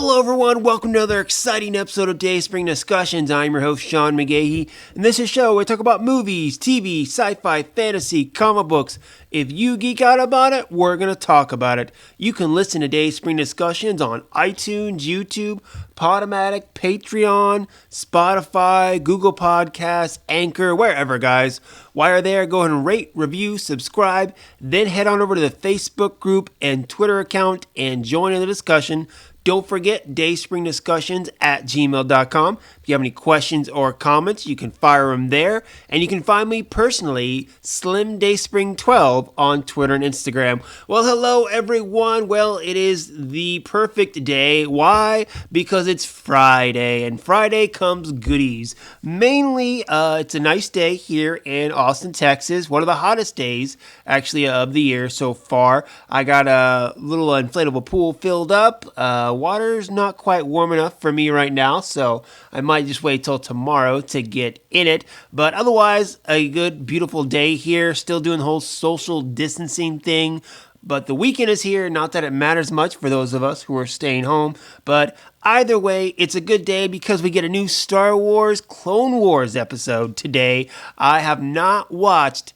Hello everyone, welcome to another exciting episode of Dayspring Discussions. I'm your host Sean McGahee, and this is a show where we talk about movies, TV, sci-fi, fantasy, comic books. If you geek out about it, we're going to talk about it. You can listen to Dayspring Discussions on iTunes, YouTube, Podomatic, Patreon, Spotify, Google Podcasts, Anchor, wherever, guys. While you're there, go ahead and rate, review, subscribe, then head on over to the Facebook group and Twitter account and join in the discussion. Don't forget dayspringdiscussions@gmail.com. If you have any questions or comments, you can fire them there. And you can find me personally, Slim Dayspring 12 on Twitter and Instagram. Well, hello everyone. Well, it is the perfect day. Why? Because it's Friday, and Friday comes goodies. Mainly, it's a nice day here in Austin, Texas. One of the hottest days, actually, of the year so far. I got a little inflatable pool filled up. Water's not quite warm enough for me right now, so I might just wait till tomorrow to get in it. But otherwise, a good, beautiful day here. Still doing the whole social distancing thing. But the weekend is here. Not that it matters much for those of us who are staying home. But either way, it's a good day because we get a new Star Wars Clone Wars episode today. I have not watched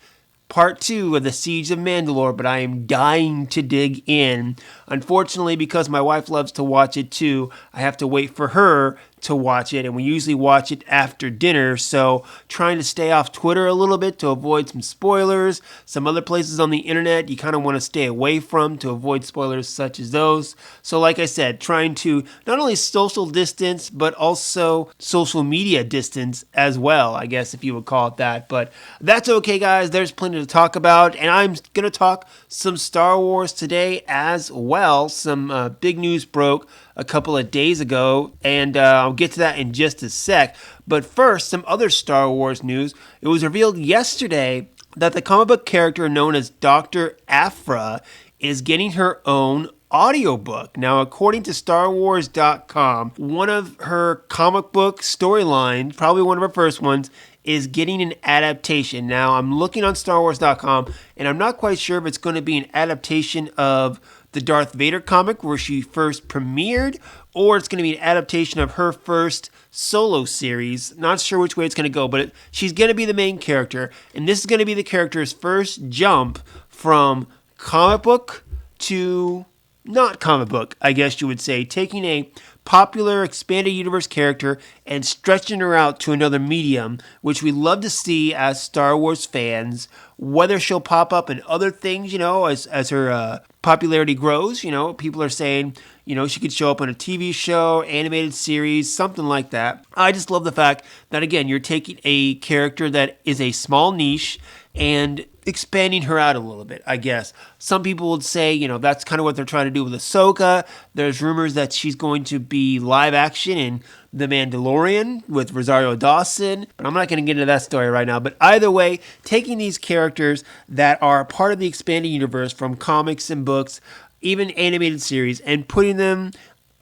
Part 2 of the Siege of Mandalore, but I am dying to dig in. Unfortunately, because my wife loves to watch it too, I have to wait for her to watch it, and we usually watch it after dinner, so trying to stay off Twitter a little bit to avoid some spoilers. Some other places on the internet you kind of want to stay away from to avoid spoilers such as those. So like I said, trying to not only social distance, but also social media distance as well, I guess if you would call it that. But that's okay, guys. There's plenty to talk about, and I'm going to talk some Star Wars today as well. Some big news broke a couple of days ago, and I'll get to that in just a sec. But first, some other Star Wars news. It was revealed yesterday that the comic book character known as Dr. Aphra is getting her own audiobook. Now, according to StarWars.com, one of her comic book storylines, probably one of her first ones, is getting an adaptation. Now, I'm looking on StarWars.com, and I'm not quite sure if it's going to be an adaptation of the Darth Vader comic where she first premiered, or it's going to be an adaptation of her first solo series. Not sure which way it's going to go, but she's going to be the main character, and this is going to be the character's first jump from comic book to not comic book, I guess you would say, taking a popular expanded universe character and stretching her out to another medium, which we love to see as Star Wars fans. Whether she'll pop up in other things, as her popularity grows, people are saying, she could show up on a TV show, animated series, something like that. I just love the fact that, again, you're taking a character that is a small niche and expanding her out a little bit, I guess. Some people would say, that's kind of what they're trying to do with Ahsoka. There's rumors that she's going to be live action in The Mandalorian with Rosario Dawson, but I'm not going to get into that story right now. But either way, taking these characters that are part of the expanded universe from comics and books, even animated series, and putting them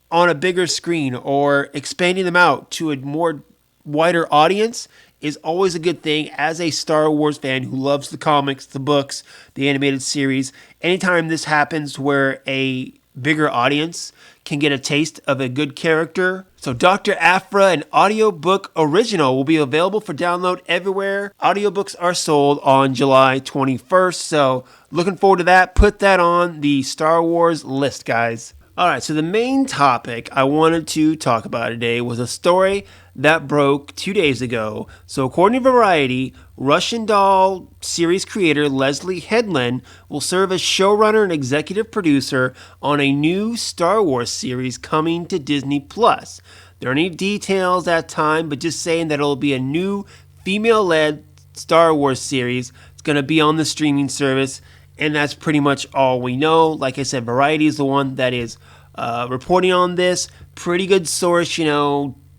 on a bigger screen or expanding them out to a more wider audience is always a good thing as a Star Wars fan who loves the comics, the books, the animated series. Anytime this happens where a bigger audience can get a taste of a good character. So Dr. Aphra, an audiobook original, will be available for download everywhere audiobooks are sold on July 21st. So looking forward to that. Put that on the Star Wars list, guys. All right, so the main topic I wanted to talk about today was a story that broke 2 days ago. So according to Variety, Russian Doll series creator Leslye Headland will serve as showrunner and executive producer on a new Star Wars series coming to Disney+. There aren't any details at time, but just saying that it'll be a new female-led Star Wars series. It's going to be on the streaming service. And that's pretty much all we know. Like I said, Variety is the one that is reporting on this. Pretty good source,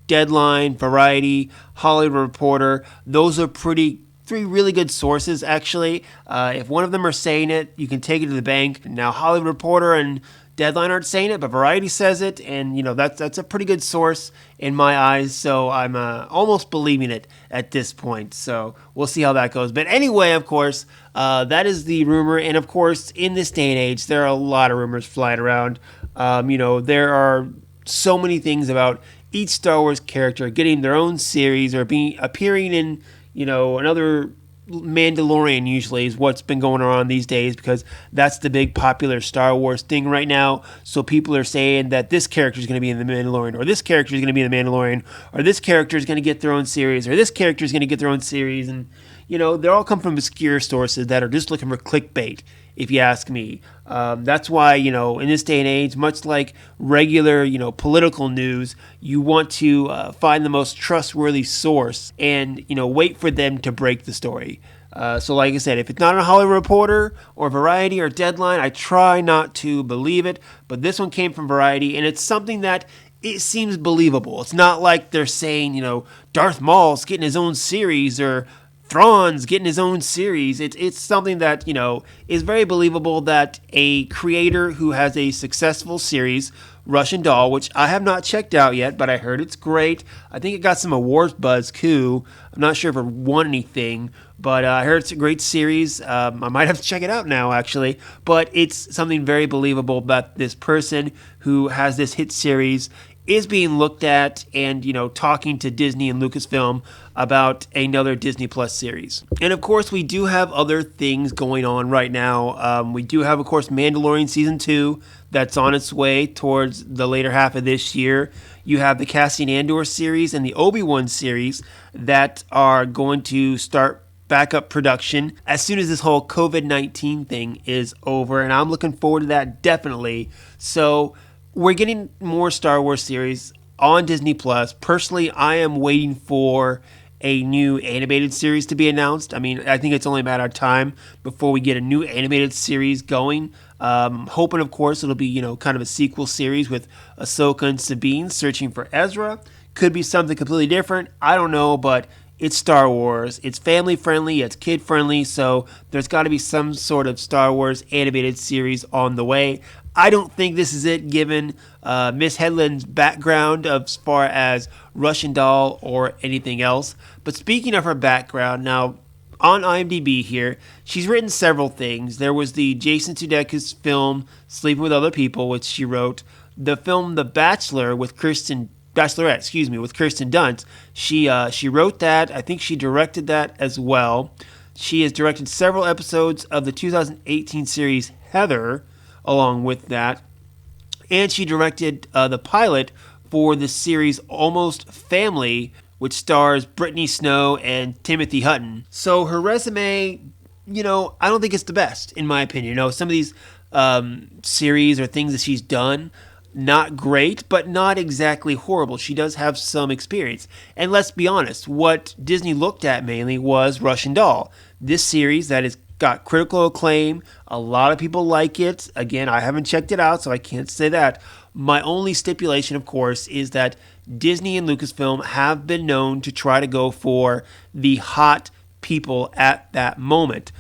Deadline, Variety, Hollywood Reporter. Those are three really good sources, actually. If one of them are saying it, you can take it to the bank. Now, Hollywood Reporter and Deadline aren't saying it, but Variety says it, and that's a pretty good source in my eyes, so I'm almost believing it at this point. So we'll see how that goes. But anyway, of course, that is the rumor, and of course, in this day and age, there are a lot of rumors flying around. There are so many things about each Star Wars character getting their own series or appearing in, another Mandalorian usually is what's been going on these days, because that's the big popular Star Wars thing right now. So people are saying that this character is going to be in the Mandalorian, or this character is going to be in the Mandalorian, or this character is going to get their own series, or this character is going to get their own series. And, they all come from obscure sources that are just looking for clickbait, if you ask me. That's why, in this day and age, much like regular, political news, you want to find the most trustworthy source and, wait for them to break the story. So like I said, if it's not a Hollywood Reporter or Variety or Deadline, I try not to believe it. But this one came from Variety, and it's something that it seems believable. It's not like they're saying, Darth Maul's getting his own series or Thrawn's getting his own series. It's something that, is very believable that a creator who has a successful series, Russian Doll, which I have not checked out yet, but I heard it's great. I think it got some awards buzz too. I'm not sure if it won anything, but I heard it's a great series. I might have to check it out now, actually. But it's something very believable that this person who has this hit series is being looked at and, talking to Disney and Lucasfilm about another Disney Plus series. And of course, we do have other things going on right now. We do have, of course, Mandalorian Season 2 that's on its way towards the later half of this year. You have the Cassian Andor series and the Obi-Wan series that are going to start back up production as soon as this whole COVID-19 thing is over. And I'm looking forward to that, definitely. So we're getting more Star Wars series on Disney Plus. Personally, I am waiting for a new animated series to be announced. I mean, I think it's only a matter of time before we get a new animated series going. Hoping, of course, it'll be, kind of a sequel series with Ahsoka and Sabine searching for Ezra. Could be something completely different. I don't know, but it's Star Wars. It's family friendly. It's kid friendly. So there's got to be some sort of Star Wars animated series on the way. I don't think this is it, given Miss Headland's background as far as Russian Doll or anything else. But speaking of her background, now on IMDb here, she's written several things. There was the Jason Sudeikis film Sleeping with Other People, which she wrote. The film The Bachelorette, with Kirsten Dunst. She wrote that. I think she directed that as well. She has directed several episodes of the 2018 series Heather, along with that. And she directed the pilot for the series Almost Family, which stars Brittany Snow and Timothy Hutton. So her resume, I don't think it's the best, in my opinion. Some of these series or things that she's done, not great, but not exactly horrible. She does have some experience. And let's be honest, what Disney looked at mainly was Russian Doll. This series that has got critical acclaim. A lot of people like it. Again, I haven't checked it out, so I can't say that. My only stipulation, of course, is that Disney and Lucasfilm have been known to try to go for the hot people at that moment.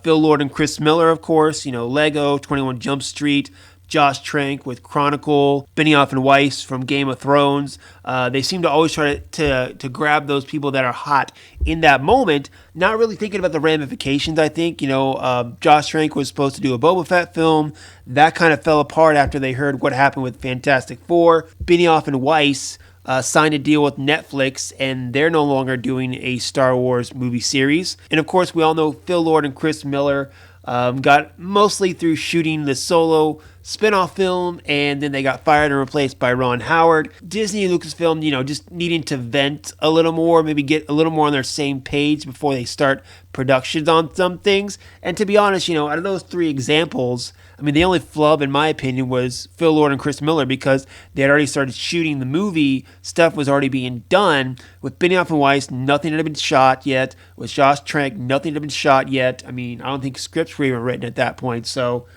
Phil Lord and Chris Miller, of course, Lego, 21 Jump Street, Josh Trank with Chronicle, Benioff and Weiss from Game of Thrones. They seem to always try to grab those people that are hot in that moment, not really thinking about the ramifications, I think. Josh Trank was supposed to do a Boba Fett film. That kind of fell apart after they heard what happened with Fantastic Four. Benioff and Weiss signed a deal with Netflix, and they're no longer doing a Star Wars movie series. And of course, we all know Phil Lord and Chris Miller got mostly through shooting the Solo spin-off film, and then they got fired and replaced by Ron Howard. Disney and Lucasfilm, just needing to vent a little more, maybe get a little more on their same page before they start productions on some things. And to be honest, out of those three examples, the only flub, in my opinion, was Phil Lord and Chris Miller, because they had already started shooting the movie. Stuff was already being done. With Benioff and Weiss, nothing had been shot yet. With Josh Trank, nothing had been shot yet. I don't think scripts were even written at that point. So,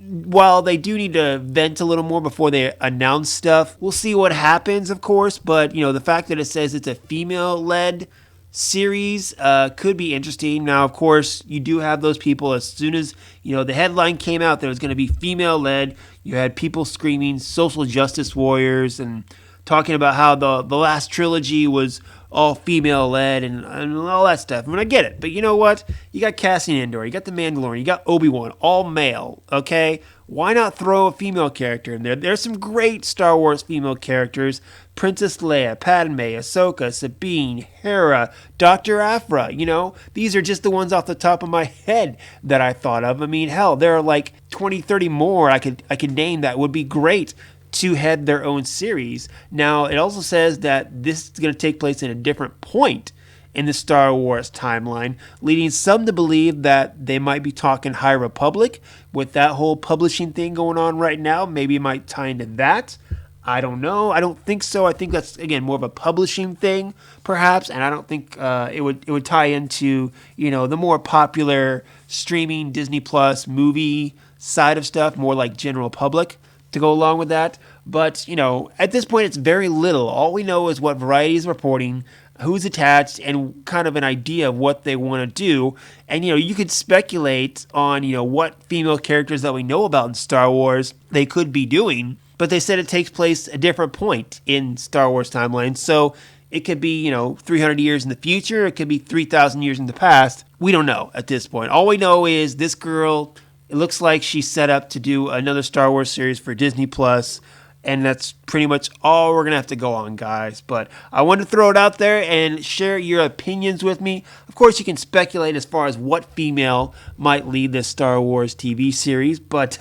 while they do need to vent a little more before they announce stuff, we'll see what happens, of course. But, the fact that it says it's a female-led series could be interesting. Now, of course, you do have those people. As soon as, the headline came out that it was going to be female-led, you had people screaming social justice warriors and talking about how the last trilogy was all female led and all that stuff. I mean, I get it, but you know what? You got Cassian Andor, you got the Mandalorian, you got Obi-Wan, all male. Okay, why not throw a female character in there? There's some great Star Wars female characters: Princess Leia, Padme, Ahsoka, Sabine, Hera, Dr. Aphra. You know, these are just the ones off the top of my head that I thought of. I mean, hell, there are like 20, 30 more I could name that would be great to head their own series. Now, it also says that this is going to take place in a different point in the Star Wars timeline, leading some to believe that they might be talking High Republic with that whole publishing thing going on right now. Maybe it might tie into that. I don't know. I don't think so. I think that's, again, more of a publishing thing, perhaps, and I don't think it would tie into, you know, the more popular streaming Disney Plus movie side of stuff, more like general public, to go along with that. But, you know, at this point, it's very little. All we know is what Variety is reporting, who's attached, and kind of an idea of what they want to do. And, you know, you could speculate on, you know, what female characters that we know about in Star Wars they could be doing. But they said it takes place a different point in Star Wars timeline. So it could be, you know, 300 years in the future. It could be 3,000 years in the past. We don't know at this point. All we know is this girl, it looks like she's set up to do another Star Wars series for Disney Plus, and that's pretty much all we're going to have to go on, guys. But I wanted to throw it out there and share your opinions with me. Of course, you can speculate as far as what female might lead this Star Wars TV series, but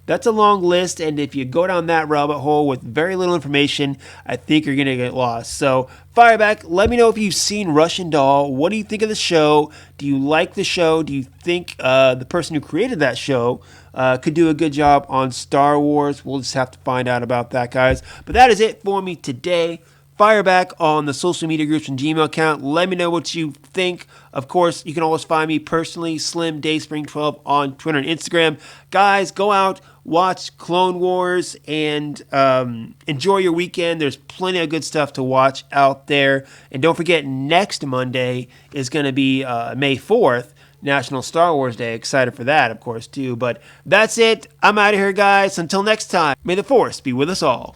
that's a long list, and if you go down that rabbit hole with very little information, I think you're going to get lost. So, Fireback, let me know if you've seen Russian Doll. What do you think of the show? Do you like the show? Do you think the person who created that show could do a good job on Star Wars? We'll just have to find out about that, guys. But that is it for me today. Fireback on the social media groups and Gmail account. Let me know what you think. Of course, you can always find me personally, Slim Dayspring 12 on Twitter and Instagram. Guys, go out, watch Clone Wars, and enjoy your weekend. There's plenty of good stuff to watch out there. And don't forget, next Monday is going to be May 4th. National Star Wars Day. Excited for that, of course, too. But that's it. I'm out of here, guys. Until next time, may the Force be with us all.